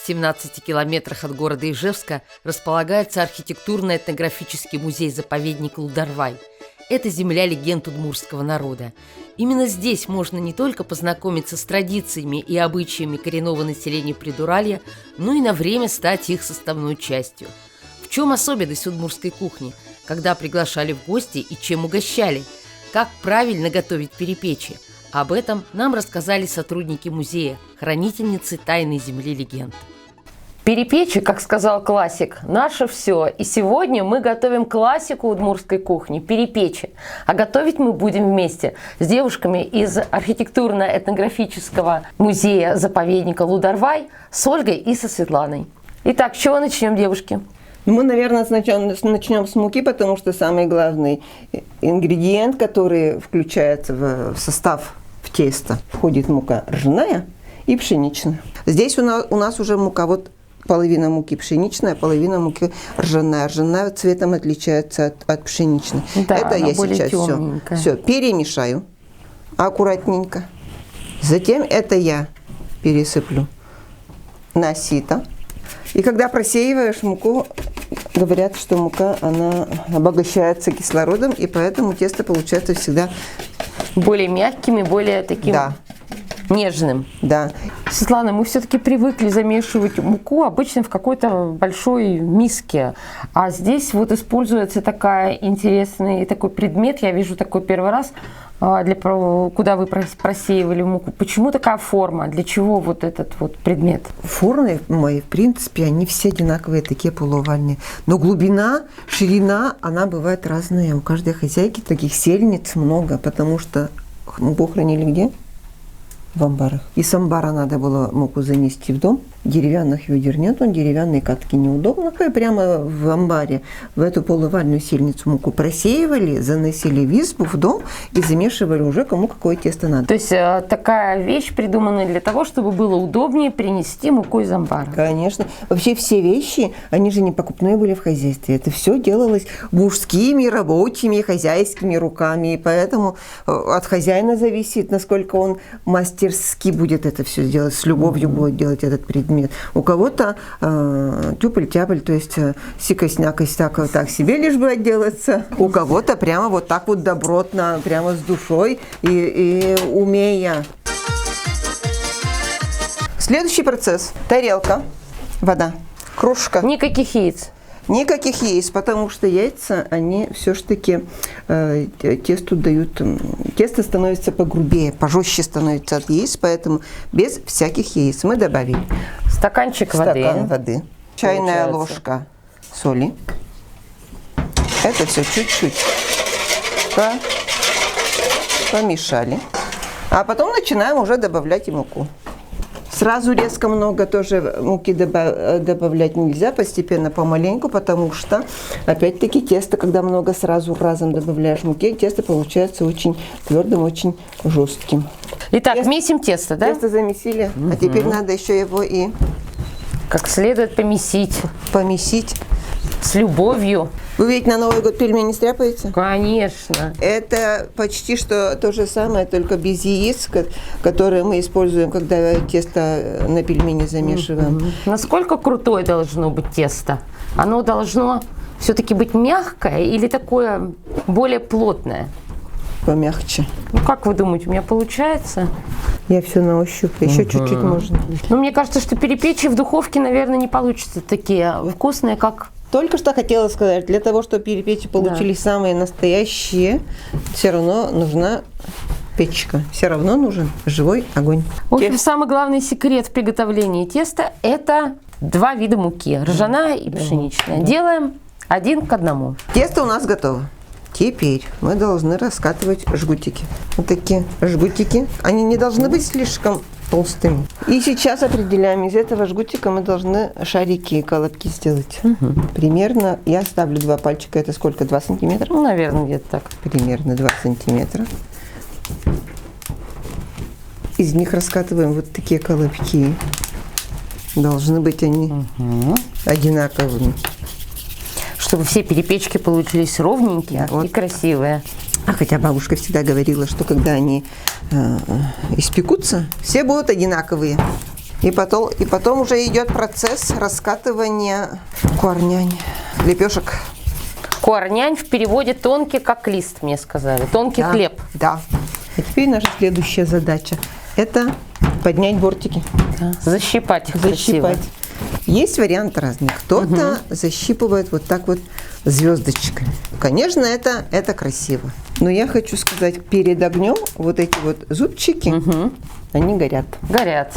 17 километрах от города Ижевска располагается архитектурно-этнографический музей-заповедник Лударвай. Это земля легенд удмуртского народа. Именно здесь можно не только познакомиться с традициями и обычаями коренного населения Придуралья, но и на время стать их составной частью. В чем особенность удмуртской кухни? Когда приглашали в гости и чем угощали? Как правильно готовить перепечи? Об этом нам рассказали сотрудники музея, хранительницы тайной земли легенд. Перепечи, как сказал классик, наше все. И сегодня мы готовим классику удмуртской кухни – перепечи. А готовить мы будем вместе с девушками из архитектурно-этнографического музея-заповедника Лударвай, с Ольгой и со Светланой. Итак, с чего начнем, девушки? Мы, наверное, начнем с муки, потому что самый главный ингредиент, который включается в состав в тесто, входит мука ржаная и пшеничная. Здесь у нас уже мука, вот половина муки пшеничная, половина муки ржаная. Ржаная цветом отличается от пшеничной. Да, это я сейчас все перемешаю аккуратненько. Затем это я пересыплю на сито. И когда просеиваешь муку, говорят, что мука, она обогащается кислородом, и поэтому тесто получается всегда более мягким и более таким нежным. Да. Светлана, мы все-таки привыкли замешивать муку обычно в какой-то большой миске, а здесь вот используется интересный такой предмет, я вижу такой первый раз, куда вы просеивали муку. Почему такая форма? Для чего вот этот вот предмет? Формы мои, в принципе, они все одинаковые, такие полуовальные. Но глубина, ширина, она бывает разная. У каждой хозяйки таких сельниц много, потому что муку хранили где? В амбарах. И с амбара надо было муку занести в дом. Деревянных ведер нет, деревянные катки неудобно. И прямо в амбаре в эту полувальную сельницу муку просеивали, заносили в избу, в дом и замешивали уже кому какое тесто надо. То есть такая вещь придумана для того, чтобы было удобнее принести муку из амбара? Конечно. Вообще все вещи, они же не покупные были в хозяйстве. Это все делалось мужскими, рабочими, хозяйскими руками. И поэтому от хозяина зависит, насколько он мастерски будет это все делать, с любовью будет делать этот предмет. У кого-то тюпель-тяпель, то есть сикость-някость, так себе лишь бы отделаться. У кого-то прямо вот так вот добротно, прямо с душой и умея. Следующий процесс. Тарелка, вода, кружка. Никаких яиц? Никаких яиц, потому что яйца, они все-таки тесту дают, тесто становится погрубее, пожестче становится от яиц, поэтому без всяких яиц мы добавили стаканчик воды, чайная ложка соли. Это все чуть-чуть помешали, а потом начинаем уже добавлять и муку. Сразу резко много тоже муки добавлять нельзя, постепенно, помаленьку, потому что, опять-таки, тесто, когда много сразу разом добавляешь муки, тесто получается очень твердым, очень жестким. Итак, месим тесто, да? Тесто замесили, а теперь надо еще его и как следует помесить. Помесить. С любовью. Вы ведь на Новый год пельмени стряпаете? Конечно. Это почти что то же самое, только без яиц, которые мы используем, когда тесто на пельмени замешиваем. Насколько крутое должно быть тесто? Оно должно все-таки быть мягкое или такое более плотное? Помягче. Ну, как вы думаете, у меня получается? Я все на ощупь. Еще чуть-чуть можно. Ну, мне кажется, что перепечи в духовке, наверное, не получатся такие вкусные, как... Только что хотела сказать, для того, чтобы перепечи получились самые настоящие, все равно нужна печка. Все равно нужен живой огонь. В общем, самый главный секрет в приготовлении теста – это 2 вида муки – ржаная и пшеничная. Делаем 1 к 1. Тесто у нас готово. Теперь мы должны раскатывать жгутики. Вот такие жгутики. Они не должны быть слишком толстыми. И сейчас определяем, из этого жгутика мы должны шарики, колобки сделать. Примерно, я ставлю 2 пальчика, это сколько, 2 сантиметра? Ну, наверное, где-то так. Примерно 2 сантиметра. Из них раскатываем вот такие колобки. Должны быть они одинаковыми. Чтобы все перепечки получились ровненькие и красивые. А хотя бабушка всегда говорила, что когда они испекутся, все будут одинаковые. И потом уже идет процесс раскатывания куарнянь, лепешек. Куарнянь в переводе тонкий, как лист, мне сказали. Тонкий Да, хлеб. Да. И теперь наша следующая задача – это поднять бортики. Да. Защипать их красиво. Защипать. Есть варианты разные. Кто-то защипывает вот так вот звездочками. Конечно, это красиво. Но я хочу сказать, перед огнем вот эти вот зубчики, они горят. Горят.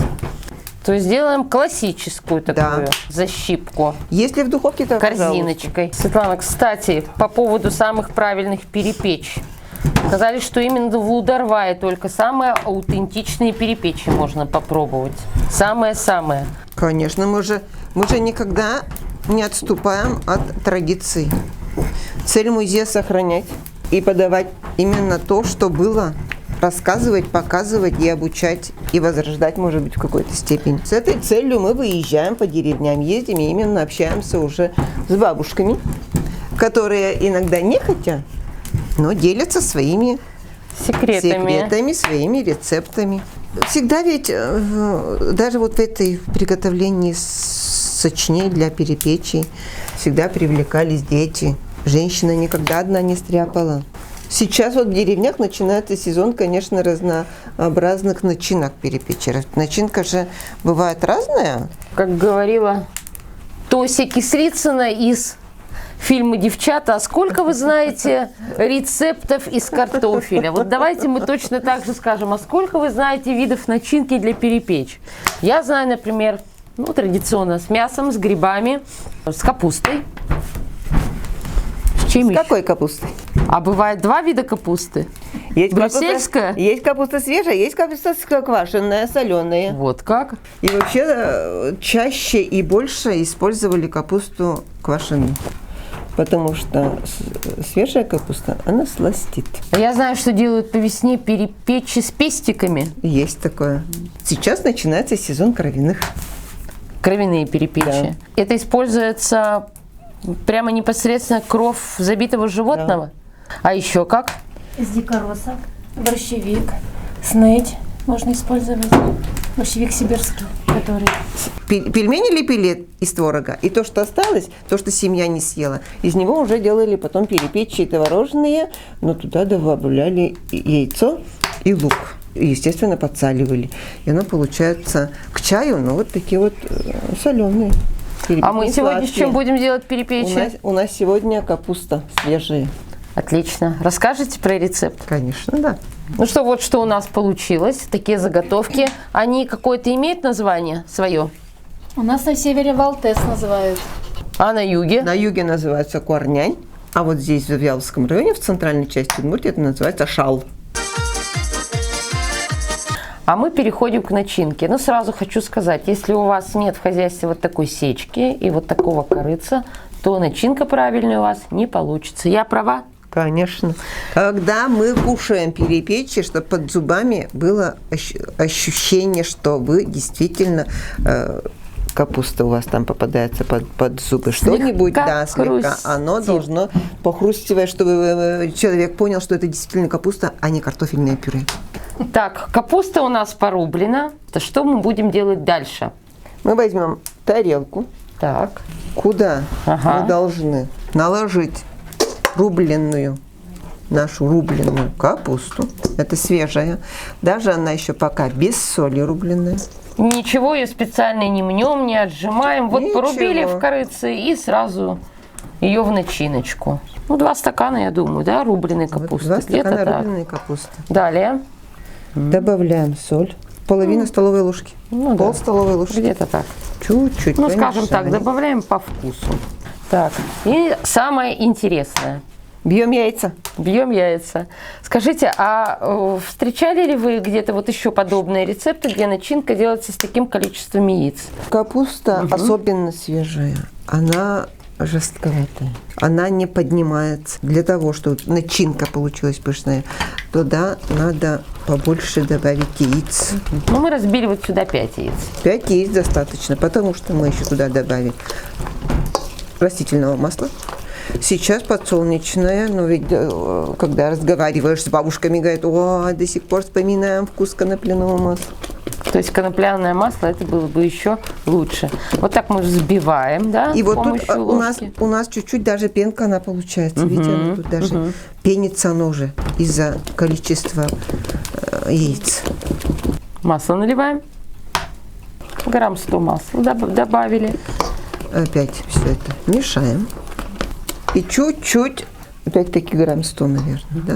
То есть делаем классическую такую защипку. Если в духовке, то корзиночкой. Светлана, кстати, по поводу самых правильных перепеч. Сказали, что именно в Лударвае только самые аутентичные перепечи можно попробовать. Самое-самое. Конечно, мы же никогда не отступаем от традиций. Цель музея – сохранять и подавать именно то, что было. Рассказывать, показывать и обучать, и возрождать, может быть, в какой-то степени. С этой целью мы выезжаем по деревням, ездим и именно общаемся уже с бабушками, которые иногда нехотя, но делятся своими секретами, своими рецептами. Всегда ведь, даже вот в этой приготовлении сочней для перепечей, всегда привлекались дети. Женщина никогда одна не стряпала. Сейчас вот в деревнях начинается сезон, конечно, разнообразных начинок перепечи. Начинка же бывает разная. Как говорила Тося Кислицына из фильма «Девчата», а сколько вы знаете рецептов из картофеля? Вот давайте мы точно так же скажем, а сколько вы знаете видов начинки для перепеч? Я знаю, например, традиционно с мясом, с грибами, с капустой. С чем С какой капустой? А бывает два вида капусты. Есть брюссельская? Есть капуста свежая, есть капуста квашеная, соленая. Вот как? И вообще чаще и больше использовали капусту квашеную. Потому что свежая капуста, она сластит. Я знаю, что делают по весне перепечи с пестиками. Есть такое. Сейчас начинается сезон кровяных. Кровяные перепечи. Да. Это используется прямо непосредственно кровь забитого животного? Да. А еще как? Из дикороса, борщевик, снедь можно использовать. Борщевик сибирский, который... Пельмени лепили из творога. И то, что осталось, то, что семья не съела, из него уже делали потом перепечи творожные, но туда добавляли яйцо и лук. И, естественно, подсаливали. И оно получается к чаю, вот такие вот соленые. А мы сегодня с чем будем делать перепечи? У нас сегодня капуста свежая. Отлично. Расскажете про рецепт? Конечно, да. Ну что, вот что у нас получилось. Такие заготовки. Они какое-то имеют название свое? У нас на севере Валтес называют. А на юге? На юге называется куарнянь. А вот здесь, в Завьяловском районе, в центральной части Удмуртии, это называется шал. А мы переходим к начинке. Но сразу хочу сказать, если у вас нет в хозяйстве вот такой сечки и вот такого корыца, то начинка правильная у вас не получится. Я права? Конечно. Когда мы кушаем перепечи, чтобы под зубами было ощущение, что вы действительно капуста у вас там попадается под зубы. Что-нибудь, да, слегка. Оно должно похрустивать, чтобы человек понял, что это действительно капуста, а не картофельное пюре. Так, капуста у нас порублена. То что мы будем делать дальше? Мы возьмем тарелку, так, куда мы должны наложить нашу рубленную капусту. Это свежая. Даже она еще пока без соли рубленная. Ничего ее специально не мнем, не отжимаем. Вот Ничего. порубили в корыце и сразу ее в начиночку. 2 стакана, я думаю, да, рубленой капусты. 2 стакана Где-то рубленой капусты. Далее. Добавляем соль. Половина столовой ложки. Пол столовой ложки. Где-то так. Чуть-чуть. Скажем так, добавляем по вкусу. Так, и самое интересное. Бьем яйца. Бьем яйца. Скажите, а встречали ли вы где-то вот еще подобные рецепты, где начинка делается с таким количеством яиц? Капуста, особенно свежая, она жестковатая. Она не поднимается. Для того, чтобы начинка получилась пышная, туда надо побольше добавить яиц. Мы разбили вот сюда 5 яиц. 5 яиц достаточно, потому что мы еще туда добавим растительного масла. Сейчас подсолнечное, но ведь когда разговариваешь с бабушками, говорят, до сих пор вспоминаем вкус конопляного масла. То есть конопляное масло, это было бы еще лучше. Вот так мы взбиваем, да, И с вот тут помощью ложки. у нас чуть-чуть даже пенка она получается. Видите, она тут даже пенится оно уже из-за количества яиц. Масло наливаем. Грамм 100 масла добавили. Опять все это мешаем. И чуть-чуть, опять-таки грамм 100, наверное, да?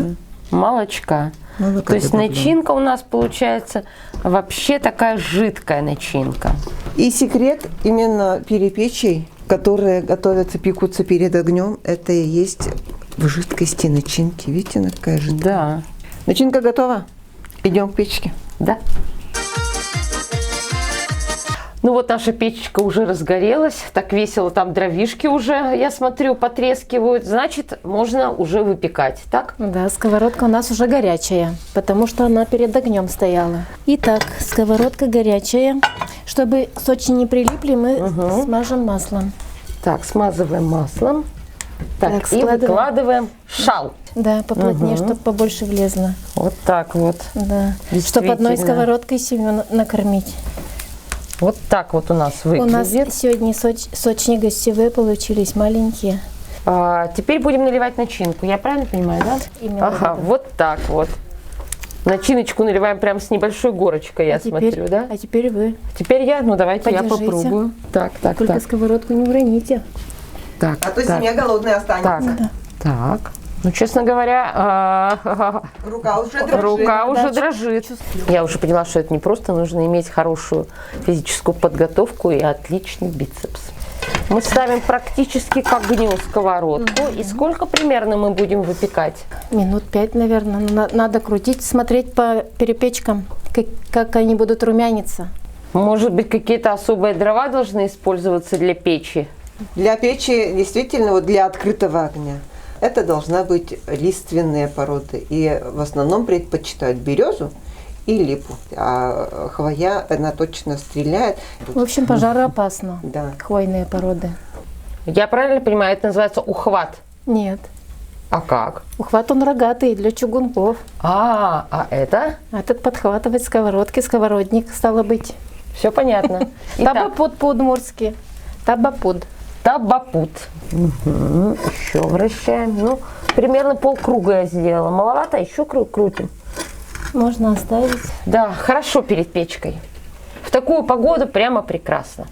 Молочка. Молока То есть добавляем. начинка у нас получается вообще такая жидкая начинка. И секрет именно перепечей, которые готовятся, пекутся перед огнем, это и есть в жидкости начинки. Видите, она какая жидкая. Да, Начинка готова. Идем к печке. да. Ну вот наша печечка уже разгорелась, так весело, там дровишки уже, я смотрю, потрескивают, значит, можно уже выпекать, так? Да, сковородка у нас уже горячая, потому что она перед огнем стояла. Итак, сковородка горячая. Чтобы сочи не прилипли, мы смажем маслом. Так, смазываем маслом. Так, и складываем. выкладываем шал. Да, поплотнее, чтобы побольше влезло. Вот так вот. Да. Чтобы одной Действительно. сковородкой семью накормить. Вот так вот у нас У нас выглядит. сегодня сочные гостевые получились, маленькие. Теперь будем наливать начинку, я правильно понимаю, да? Именно Ага, вот так вот. Начиночку наливаем прям с небольшой горочкой, я смотрю, да? А теперь вы. Теперь я, ну давайте я Подержите. попробую. Так, так, Только так, сковородку не уроните. так, А то так, семья голодная останется. так, так. Ну, честно говоря, Рука уже дрожит. рука уже дрожит. Я уже поняла, что это не просто нужно иметь хорошую физическую подготовку и отличный бицепс. Мы ставим практически к огню сковородку. И сколько примерно мы будем выпекать? Минут 5, наверное. Надо крутить, смотреть по перепечкам, как они будут румяниться. Может быть, какие-то особые дрова должны использоваться для печи? Для печи, действительно, вот для открытого огня, это должна быть лиственные породы. И в основном предпочитают березу и липу. А хвоя, она точно стреляет. В общем, пожароопасно. Да. Хвойные породы. Я правильно понимаю, это называется ухват? Нет. А как? Ухват он рогатый для чугунков. А это? А этот подхватывает сковородки, сковородник, стало быть. Все понятно. Итак, Табапуд по-удмуртски. Табапуд. табапут. Еще вращаем. Ну, примерно полкруга я сделала. Маловато, еще крутим. Можно оставить. Да, хорошо перед печкой. В такую погоду прямо прекрасно.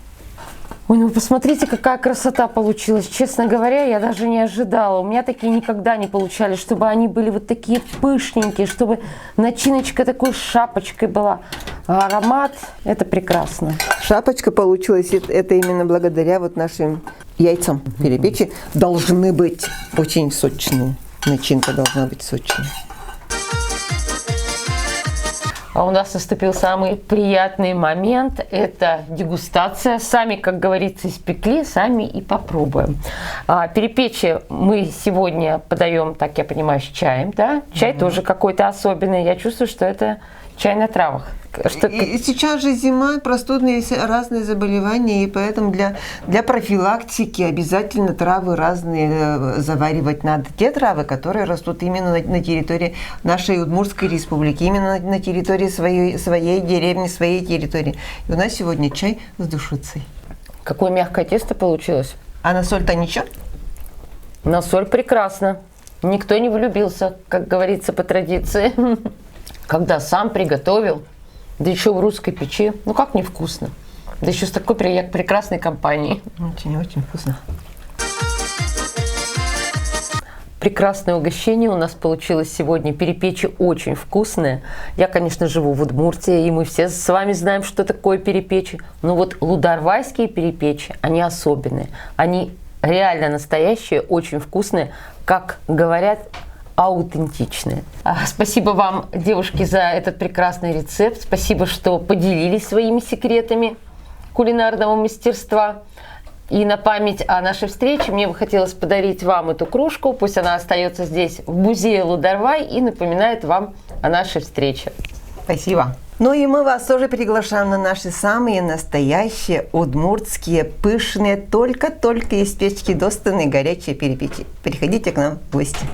Ой, ну посмотрите, какая красота получилась. Честно говоря, я даже не ожидала. У меня такие никогда не получались, чтобы они были вот такие пышненькие, чтобы начиночка такой шапочкой была. А аромат – это прекрасно. Шапочка получилась, это именно благодаря вот нашим яйцам. Перепечи должны быть очень сочные. Начинка должна быть сочная. А у нас наступил самый приятный момент. Это дегустация. Сами, как говорится, испекли, сами и попробуем. Перепечи мы сегодня подаем, так я понимаю, с чаем. Да? Чай тоже какой-то особенный. Я чувствую, что это чай на травах. И сейчас же зима, простудные разные заболевания, и поэтому для профилактики обязательно травы разные заваривать надо. Те травы, которые растут именно на территории нашей Удмуртской республики, именно на территории своей деревни, своей территории. И у нас сегодня чай с душицей. Какое мягкое тесто получилось. А на соль-то ничего? На соль прекрасно. Никто не влюбился, как говорится по традиции. Когда сам приготовил, да еще в русской печи, ну как невкусно. Да еще с такой прекрасной компанией. Очень-очень вкусно. Прекрасное угощение у нас получилось сегодня. Перепечи очень вкусные. Я, конечно, живу в Удмуртии, и мы все с вами знаем, что такое перепечи. Но вот лударвайские перепечи, они особенные. Они реально настоящие, очень вкусные, как говорят, аутентичные. Спасибо вам, девушки, за этот прекрасный рецепт. Спасибо, что поделились своими секретами кулинарного мастерства. И на память о нашей встрече мне бы хотелось подарить вам эту кружку. Пусть она остается здесь, в музее Лударвай, и напоминает вам о нашей встрече. Спасибо. Ну и мы вас тоже приглашаем на наши самые настоящие удмуртские, пышные, только-только из печки достанные горячие перепечи. Приходите к нам в гости.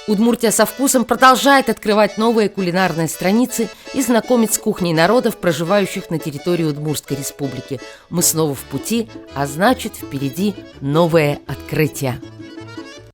Удмуртия со вкусом продолжает открывать новые кулинарные страницы и знакомить с кухней народов, проживающих на территории Удмуртской республики. Мы снова в пути, а значит, впереди новые открытия.